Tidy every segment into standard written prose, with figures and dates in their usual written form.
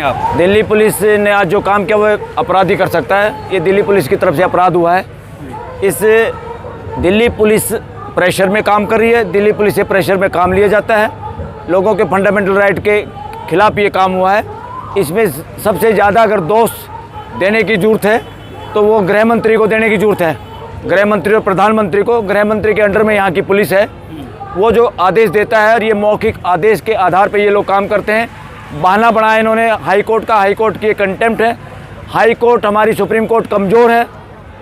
आप दिल्ली पुलिस ने आज जो काम किया वो अपराधी कर सकता है। ये दिल्ली पुलिस की तरफ से अपराध हुआ है। इस दिल्ली पुलिस प्रेशर में काम कर रही है। दिल्ली पुलिस से प्रेशर में काम लिया जाता है। लोगों के फंडामेंटल राइट के खिलाफ ये काम हुआ है। इसमें सबसे ज़्यादा अगर दोष देने की ज़रूरत है तो वो गृह मंत्री को देने की ज़रूरत है। गृह मंत्री और प्रधानमंत्री को। गृह मंत्री के अंडर में यहाँ की पुलिस है। वो जो आदेश देता है और ये मौखिक आदेश के आधार पर ये लोग काम करते हैं। बहाना बनाया इन्होंने हाई कोर्ट का। हाई कोर्ट की कंटेम्प्ट है। हाई कोर्ट हमारी सुप्रीम कोर्ट कमज़ोर है।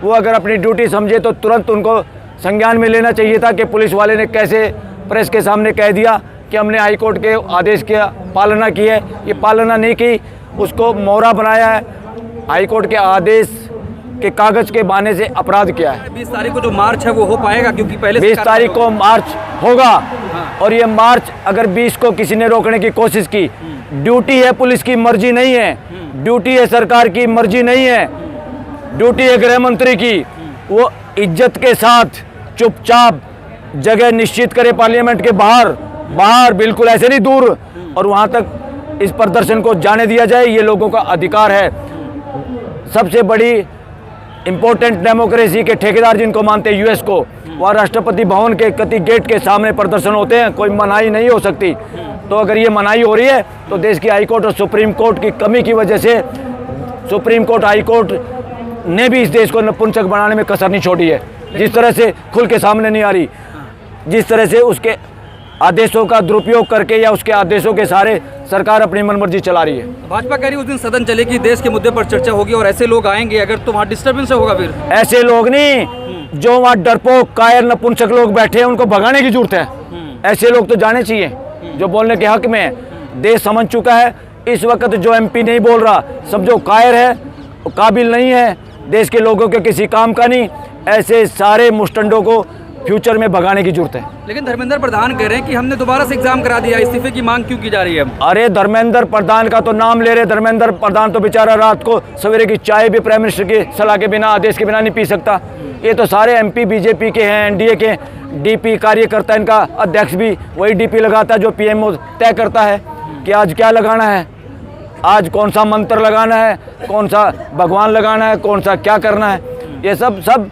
वो अगर अपनी ड्यूटी समझे तो तुरंत उनको संज्ञान में लेना चाहिए था कि पुलिस वाले ने कैसे प्रेस के सामने कह दिया कि हमने हाई कोर्ट के आदेश की पालना की है। ये पालना नहीं की, उसको मोहरा बनाया है। हाई कोर्ट के आदेश के कागज़ के बहाने से अपराध किया है। 20 तारीख को जो मार्च है वो हो पाएगा, क्योंकि पहले 20 तारीख को मार्च होगा। और ये मार्च अगर 20 को किसी ने रोकने की कोशिश की, ड्यूटी है पुलिस की, मर्जी नहीं है। ड्यूटी है सरकार की, मर्जी नहीं है। ड्यूटी है गृह मंत्री की। वो इज्जत के साथ चुपचाप जगह निश्चित करे पार्लियामेंट के बाहर बिल्कुल ऐसे नहीं दूर, और वहाँ तक इस प्रदर्शन को जाने दिया जाए। ये लोगों का अधिकार है। सबसे बड़ी इम्पोर्टेंट डेमोक्रेसी के ठेकेदार जिनको मानते हैं यूएस को, वह राष्ट्रपति भवन के कति गेट के सामने प्रदर्शन होते हैं। कोई मनाही नहीं हो सकती। तो अगर ये मनाही हो रही है तो देश की हाई कोर्ट और सुप्रीम कोर्ट की कमी की वजह से सुप्रीम कोर्ट, हाई कोर्ट ने भी इस देश को नपुंसक बनाने में कसर नहीं छोड़ी है। जिस तरह से खुल के सामने नहीं आ रही, जिस तरह से उसके आदेशों का दुरुपयोग करके या उसके आदेशों के सहारे सरकार अपनी मनमर्जी चला रही है। भाजपा कह रही है उस दिन सदन चलेगी, देश के मुद्दे पर चर्चा होगी और ऐसे लोग आएंगे, अगर तो वहाँ डिस्टर्बेंस होगा। फिर ऐसे लोग नहीं, जो वहाँ डरपोक कायर नपुंसक लोग बैठे हैं उनको भगाने की जरूरत है। ऐसे लोग तो जाने चाहिए जो बोलने के हक में है। देश समझ चुका है। इस वक्त जो एमपी नहीं बोल रहा, समझो कायर है, काबिल नहीं है, देश के लोगों के किसी काम का नहीं। ऐसे सारे मुस्टंडों को फ्यूचर में भगाने की जरूरत है। लेकिन धर्मेंद्र प्रधान कह रहे हैं कि हमने दोबारा से एग्जाम करा दिया, इस्तीफे की मांग क्यों की जा रही है? अरे धर्मेंद्र प्रधान का तो नाम ले रहे। धर्मेंद्र प्रधान तो बेचारा रात को सवेरे की चाय भी प्राइम मिनिस्टर की सलाह के बिना, आदेश के बिना नहीं पी सकता। ये तो सारे एमपी बीजेपी के हैं, एनडीए के। डीपी कार्यकर्ता, इनका अध्यक्ष भी वही डीपी लगाता है जो पीएमओ तय करता है कि आज क्या लगाना है, आज कौन सा मंत्र लगाना है, कौन सा भगवान लगाना है, कौन सा क्या करना है। ये सब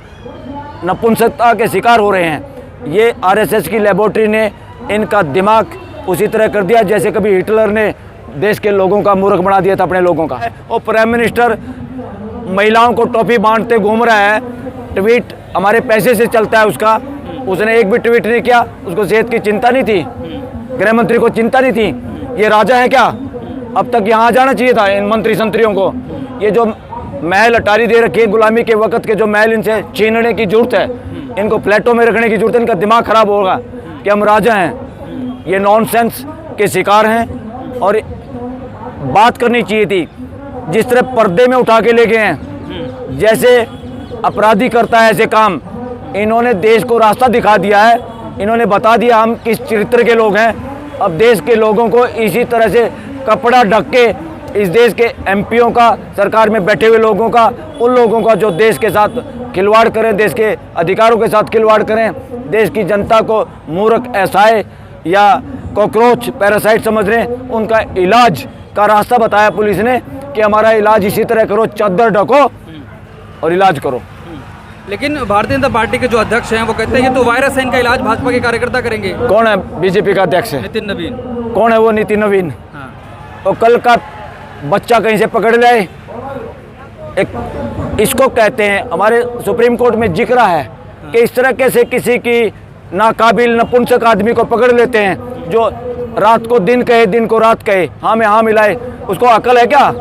नपुंसकता के शिकार हो रहे हैं। ये आरएसएस की लेबोरेटरी ने इनका दिमाग उसी तरह कर दिया जैसे कभी हिटलर ने देश के लोगों का मूर्ख बना दिया था अपने लोगों का। और प्राइम मिनिस्टर महिलाओं को टॉफी बांटते घूम रहा है। ट्वीट हमारे पैसे से चलता है उसका। उसने एक भी ट्वीट नहीं किया। उसको सेहत की चिंता नहीं थी, गृह मंत्री को चिंता नहीं थी। ये राजा है क्या? अब तक यहाँ आ जाना चाहिए था इन मंत्री संतरियों को। ये जो महल अटारी दे रखी है, गुलामी के वक्त के जो महल, इनसे छीनने की जरूरत है। इनको प्लेटों में रखने की जरूरत है। इनका दिमाग खराब होगा कि हम राजा हैं। ये नॉनसेंस के शिकार हैं। और बात करनी चाहिए थी जिस तरह पर्दे में उठा के ले गए हैं, जैसे अपराधी करता है ऐसे काम। इन्होंने देश को रास्ता दिखा दिया है। इन्होंने बता दिया हम किस चरित्र के लोग हैं। अब देश के लोगों को इसी तरह से कपड़ा ढक के, इस देश के एमपीओं का, सरकार में बैठे हुए लोगों का, उन लोगों का जो देश के साथ खिलवाड़ करें, देश के अधिकारों के साथ खिलवाड़ करें, देश की जनता को मूर्ख, असहाय या कॉकरोच, पैरासाइट समझ रहे हैं, उनका इलाज का रास्ता बताया पुलिस ने कि हमारा इलाज इसी तरह करो, चादर ढको और इलाज करो। लेकिन भारतीय जनता पार्टी के जो अध्यक्ष हैं वो कहते हैं ये तो वायरस है, इनका इलाज भाजपा के कार्यकर्ता करेंगे। कौन है बीजेपी का अध्यक्ष? नितिन नवीन। कौन है वो नितिन नवीन? हाँ। तो कल का बच्चा कहीं से पकड़ ले। एक इसको कहते हैं, हमारे सुप्रीम कोर्ट में जिक्र है कि इस तरह कैसे किसी की नाकाबिल नपुंसक आदमी को पकड़ लेते हैं जो रात को दिन कहे, दिन को रात कहे, हाँ में हाँ मिलाए। उसको अकल है क्या?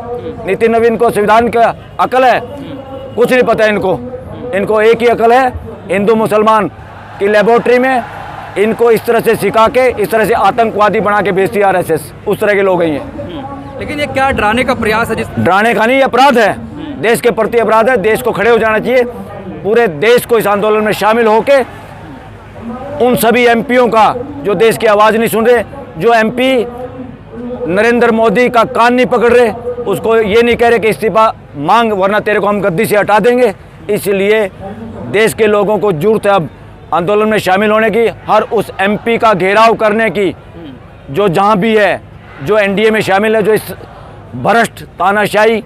नितिन नवीन को संविधान का अकल है? कुछ नहीं पता इनको। इनको एक ही अकल है, हिंदू मुसलमान की लेबोरेटरी में इनको इस तरह से सिखा के, इस तरह से आतंकवादी बना के भेजती है आरएसएस। उस तरह के लोग हैं ये। लेकिन ये क्या डराने का प्रयास है? डराने का नहीं, अपराध है, देश के प्रति अपराध है। देश को खड़े हो जाना चाहिए। पूरे देश को इस आंदोलन में शामिल होके उन सभी एमपीओं का जो देश की आवाज़ नहीं सुन रहे, जो एमपी नरेंद्र मोदी का कान नहीं पकड़ रहे, उसको ये नहीं कह रहे कि इस्तीफा मांग वरना तेरे को हम गद्दी से हटा देंगे। इसलिए देश के लोगों को जरूरत है अब आंदोलन में शामिल होने की, हर उस एमपी का घेराव करने की जो जहाँ भी है, जो एनडीए में शामिल है, जो इस भ्रष्ट, तानाशाही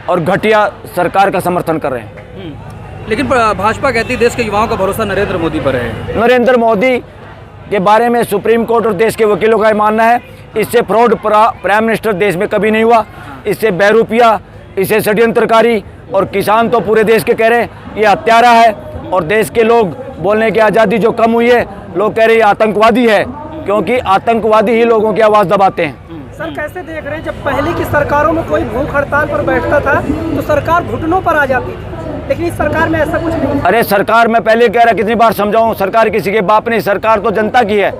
और घटिया सरकार का समर्थन कर रहे हैं। लेकिन भाजपा कहती है देश के युवाओं का भरोसा नरेंद्र मोदी पर है। नरेंद्र मोदी के बारे में सुप्रीम कोर्ट और देश के वकीलों का मानना है इससे फ्रॉड प्राइम मिनिस्टर देश में कभी नहीं हुआ, इससे बैरूपिया, इससे षड्यंत्रकारी, और किसान तो पूरे देश के कह रहे हैं ये हत्यारा है, और देश के लोग बोलने की आज़ादी जो कम हुई है, लोग कह रहे हैं ये आतंकवादी है, क्योंकि आतंकवादी ही लोगों की आवाज़ दबाते हैं। सर कैसे देख रहे हैं, जब पहले की सरकारों में कोई भूख हड़ताल पर बैठता था तो सरकार घुटनों पर आ जाती थी, लेकिन इस सरकार में ऐसा कुछ नहीं। अरे सरकार, मैं पहले कह रहा कितनी बार समझाऊं, सरकार किसी के बाप नहीं, सरकार तो जनता की है।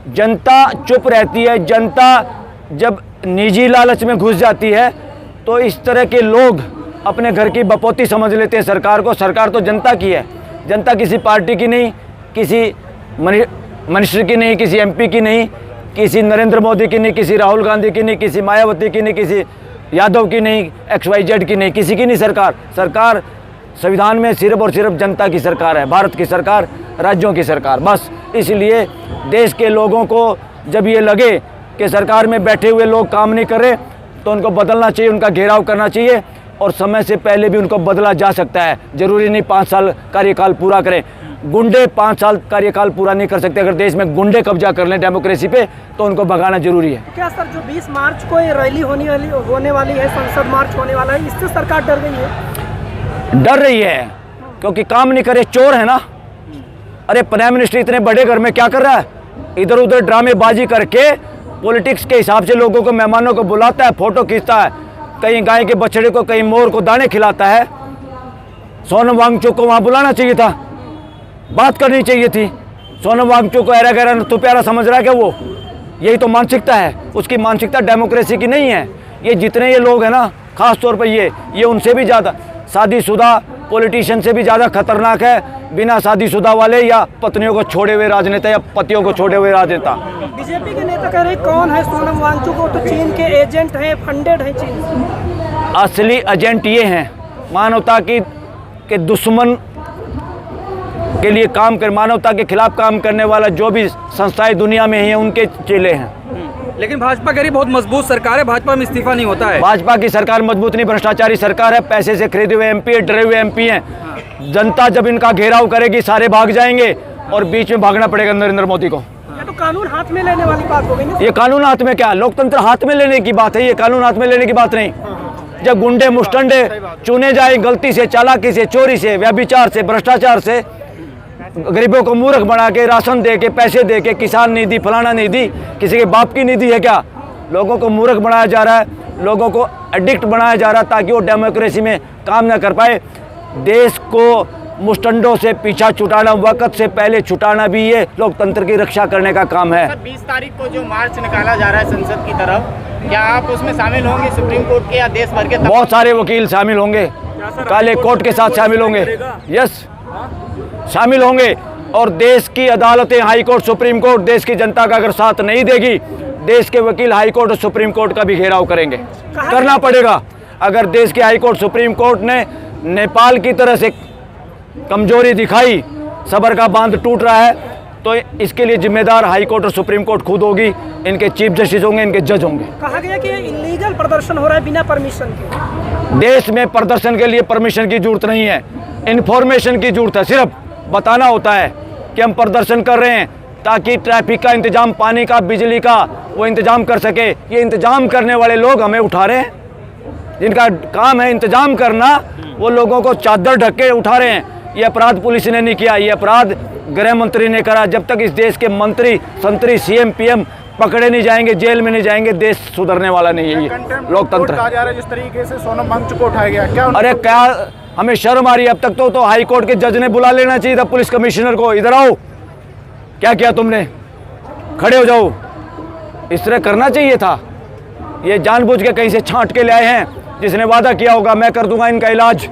जनता चुप रहती है, जनता जब निजी लालच में घुस जाती है तो इस तरह के लोग अपने घर की बपौती समझ लेते हैं सरकार को। सरकार तो जनता की है, जनता किसी पार्टी की नहीं, किसी मिनिस्टर की नहीं, किसी एमपी की नहीं, किसी नरेंद्र मोदी की नहीं, किसी राहुल गांधी की नहीं, किसी मायावती की नहीं, किसी यादव की नहीं, XYZ की नहीं, किसी की नहीं। सरकार संविधान में सिर्फ और सिर्फ जनता की सरकार है, भारत की सरकार, राज्यों की सरकार, बस। इसलिए देश के लोगों को जब ये लगे कि सरकार में बैठे हुए लोग काम नहीं कर रहे तो उनको बदलना चाहिए, उनका घेराव करना चाहिए, और समय से पहले भी उनको बदला जा सकता है। जरूरी नहीं 5 साल कार्यकाल पूरा करें, गुंडे 5 साल कार्यकाल पूरा नहीं कर सकते। अगर देश में गुंडे कब्जा कर लें डेमोक्रेसी पे तो उनको भगाना जरूरी है। क्या सर जो 20 मार्च को ये रैली होने वाली है, संसद मार्च होने वाला है, इससे सरकार डर गई है? डर रही है क्योंकि काम नहीं करे, चोर है ना। अरे प्राइम मिनिस्टर इतने बड़े घर में क्या कर रहा है, इधर उधर ड्रामेबाजी करके पॉलिटिक्स के हिसाब से लोगों को, मेहमानों को बुलाता है, फोटो खींचता है, कहीं गाय के बछड़े को, कहीं मोर को दाने खिलाता है। सोनम वांगचुक को वहाँ बुलाना चाहिए था, बात करनी चाहिए थी। सोनम वांगचुक को ऐरा गैरा तो प्यारा समझ रहा है क्या वो? यही तो मानसिकता है उसकी, मानसिकता डेमोक्रेसी की नहीं है। ये जितने ये लोग हैं ना, खास तौर पर ये उनसे भी ज़्यादा, शादीशुदा पॉलिटिशियन से भी ज़्यादा खतरनाक है बिना शादीशुदा वाले या पत्नियों को छोड़े हुए राजनेता या पतियों को छोड़े हुए राजनेता। बीजेपी के नेता कह रहे कौन है सोनम वांगचुक? वो तो चीन के एजेंट हैं, फंडेड है चीन से। असली एजेंट ये हैं, मानवता के दुश्मन के लिए काम कर, मानवता के खिलाफ काम करने वाला जो भी संस्थाएं दुनिया में हैं उनके चेले हैं। लेकिन भाजपा कह रही बहुत मजबूत सरकार है, भाजपा में इस्तीफा नहीं होता है। भाजपा की सरकार मजबूत नहीं, भ्रष्टाचारी सरकार है, पैसे से खरीदे हुए एमपी है, डरे हुए एमपी हैं। जनता जब इनका घेराव करेगी सारे भाग जाएंगे और बीच में भागना पड़ेगा नरेंद्र मोदी को। ये तो कानून हाथ में लेने वाली बात हो गई ना। ये कानून हाथ में क्या, लोकतंत्र हाथ में लेने की बात है, ये कानून हाथ में लेने की बात नहीं। जब गुंडे मुस्टंडे चुने जाए गलती से, चालाकी से, चोरी से, व्यभिचार से, भ्रष्टाचार से, गरीबों को मूर्ख बना के, राशन दे के, पैसे दे के, किसान निधि, फलाना निधि, किसी के बाप की निधि है क्या? लोगों को मूर्ख बनाया जा रहा है, लोगों को एडिक्ट बनाया जा रहा है ताकि वो डेमोक्रेसी में काम ना कर पाए। देश को मुस्टंडों से पीछा छुटाना, वक्त से पहले छुटाना भी ये लोकतंत्र की रक्षा करने का काम है। सर 20 तारीख को जो मार्च निकाला जा रहा है संसद की तरफ, क्या आप उसमें शामिल होंगे? सुप्रीम कोर्ट के या देश भर के बहुत सारे वकील शामिल होंगे, काले कोर्ट के साथ शामिल होंगे, यस शामिल होंगे। और देश की अदालतें, हाई कोर्ट, सुप्रीम कोर्ट, देश की जनता का अगर साथ नहीं देगी, देश के वकील हाई कोर्ट और सुप्रीम कोर्ट का भी घेराव करेंगे, करना पड़ेगा। अगर देश के हाई कोर्ट, सुप्रीम कोर्ट ने नेपाल की तरह से कमजोरी दिखाई, सबर का बांध टूट रहा है, तो इसके लिए जिम्मेदार हाई कोर्ट और सुप्रीम कोर्ट खुद होगी, इनके चीफ जस्टिस होंगे, इनके जज होंगे। कहा गया कि इलीगल प्रदर्शन हो रहा है बिना परमिशन के। देश में प्रदर्शन के लिए परमिशन की जरूरत नहीं है, इन्फॉर्मेशन की जरूरत है। सिर्फ बताना होता है कि हम प्रदर्शन कर रहे हैं ताकि ट्रैफिक का इंतजाम, पानी का, बिजली का वो इंतजाम कर सके। ये इंतजाम करने वाले लोग हमें उठा रहे हैं, जिनका काम है इंतजाम करना, वो लोगों को चादर ढक के उठा रहे हैं। ये अपराध पुलिस ने नहीं किया, ये अपराध गृह मंत्री ने करा। जब तक इस देश के मंत्री, संतरी, CM PM पकड़े नहीं जाएंगे, जेल में नहीं जाएंगे, देश सुधरने वाला नहीं है। ये लोकतंत्र कहा जा रहा है जिस तरीके से सोनम वांगचुक को उठाया गया, क्या अरे क्या हमें शर्म आ रही है? अब तक तो हाई कोर्ट के जज ने बुला लेना चाहिए था पुलिस कमिश्नर को, इधर आओ, क्या किया तुमने, खड़े हो जाओ, इस तरह करना चाहिए था। ये जानबूझ के कहीं से छांट के ले आए हैं, जिसने वादा किया होगा मैं कर दूंगा इनका इलाज,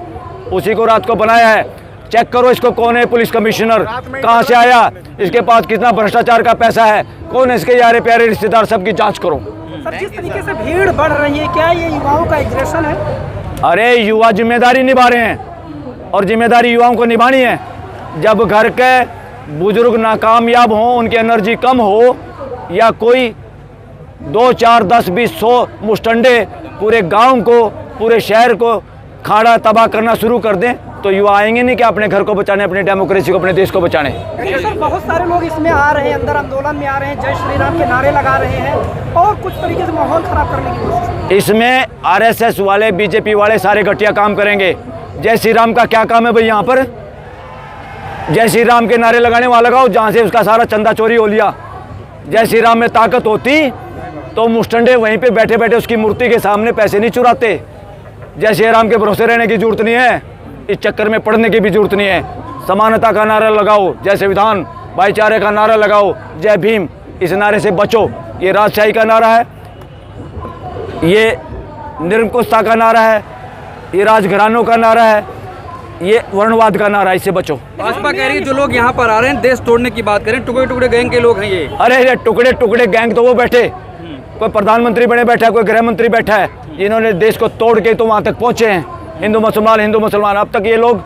उसी को रात को बनाया है। चेक करो इसको, कौन है पुलिस कमिश्नर, कहाँ से आया, इसके पास कितना भ्रष्टाचार का पैसा है, कौन है इसके यारे प्यारे रिश्तेदार, सबकी जांच करो। सर जिस तरीके से भीड़ बढ़ रही है, क्या ये युवाओं का एग्रेशन है? अरे युवा जिम्मेदारी निभा रहे हैं और जिम्मेदारी युवाओं को निभानी है। जब घर के बुजुर्ग नाकामयाब हों, उनकी एनर्जी कम हो या कोई 2, 4, 10, 20, 100 मुस्टंडे पूरे गांव को, पूरे शहर को खाड़ा तबाह करना शुरू कर दें तो युवा आएंगे नहीं कि अपने घर को बचाने, अपनी डेमोक्रेसी को, अपने देश को बचाने। देखिए सर, बहुत सारे लोग इसमें आ रहे हैं, अंदर आंदोलन में आ रहे हैं, जय श्री राम के नारे लगा रहे हैं और कुछ तरीके से माहौल खराब करने की कोशिश। इसमें आरएसएस वाले, बीजेपी वाले सारे घटिया काम करेंगे। जय श्री राम का क्या काम है भाई? यहाँ पर जय श्री राम के नारे लगाने वाला लगाओ जहाँ से उसका सारा चंदा चोरी हो लिया। जय श्री राम में ताकत होती तो मुस्टंडे वहीं पे बैठे बैठे उसकी मूर्ति के सामने पैसे नहीं चुराते। जय श्री राम के भरोसे रहने की जरूरत नहीं है, इस चक्कर में पड़ने की भी जरूरत नहीं है। समानता का नारा लगाओ, जय संविधान, भाईचारे का नारा लगाओ, जय भीम, इस नारे से बचो। ये राजशाही का नारा है, ये निरंकुशता का नारा है, ये राजघरानों का नारा है, ये वर्णवाद का नारा है, इससे बचो। भाजपा कह रही है जो लोग यहाँ पर आ रहे हैं देश तोड़ने की बात करें, टुकड़े टुकड़े गैंग के लोग हैं ये। अरे ये टुकड़े टुकड़े गैंग तो वो बैठे, कोई प्रधानमंत्री बने बैठा है, कोई गृह मंत्री बैठा है, जिन्होंने देश को तोड़ के तो वहाँ तक पहुँचे हैं। हिंदू मुसलमान अब तक ये लोग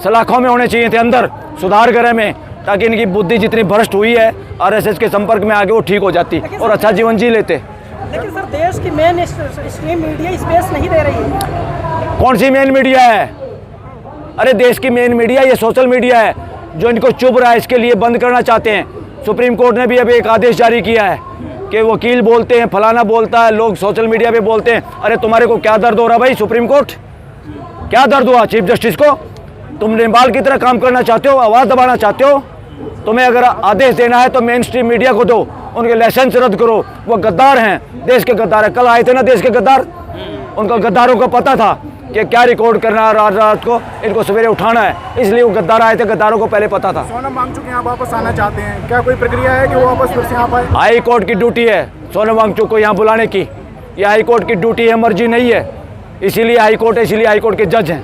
सलाखों में होने चाहिए थे, अंदर सुधार गृह में, ताकि इनकी बुद्धि जितनी भ्रष्ट हुई है आरएसएस के संपर्क में आगे वो ठीक हो जाती और अच्छा जीवन जी लेते। लेकिन सर, देश की मेन स्ट्रीम मीडिया स्पेस नहीं दे रही है। कौन सी मेन मीडिया है? अरे देश की मेन मीडिया ये सोशल मीडिया है जो इनको चुभ रहा है, इसके लिए बंद करना चाहते हैं। सुप्रीम कोर्ट ने भी अभी एक आदेश जारी किया है कि वकील बोलते हैं, फलाना बोलता है, लोग सोशल मीडिया पे बोलते हैं। अरे तुम्हारे को क्या दर्द हो रहा भाई? सुप्रीम कोर्ट क्या दर्द हुआ चीफ जस्टिस को? तुम नेपाल की तरह काम करना चाहते हो, आवाज़ दबाना चाहते हो? तुम्हें अगर आदेश देना है तो मेन स्ट्रीम मीडिया को दो, उनके लाइसेंस रद्द करो। वो गद्दार हैं, देश के गद्दार है। कल आए थे ना देश के गद्दार, उनको गद्दारों को पता था कि क्या रिकॉर्ड करना है, रात को इनको सवेरे उठाना है, इसलिए वो गद्दार आए थे। गद्दारों को पहले पता था। सोनम वांगचुक यहाँ वापस आना चाहते हैं, क्या कोई प्रक्रिया है कि वो वापस फिर से यहाँ पाए? हाई कोर्ट की ड्यूटी है सोनम वांगचुक को यहाँ बुलाने की, यह हाई कोर्ट की ड्यूटी है, मर्जी नहीं है। इसीलिए हाई कोर्ट है, इसीलिए हाई कोर्ट के जज हैं।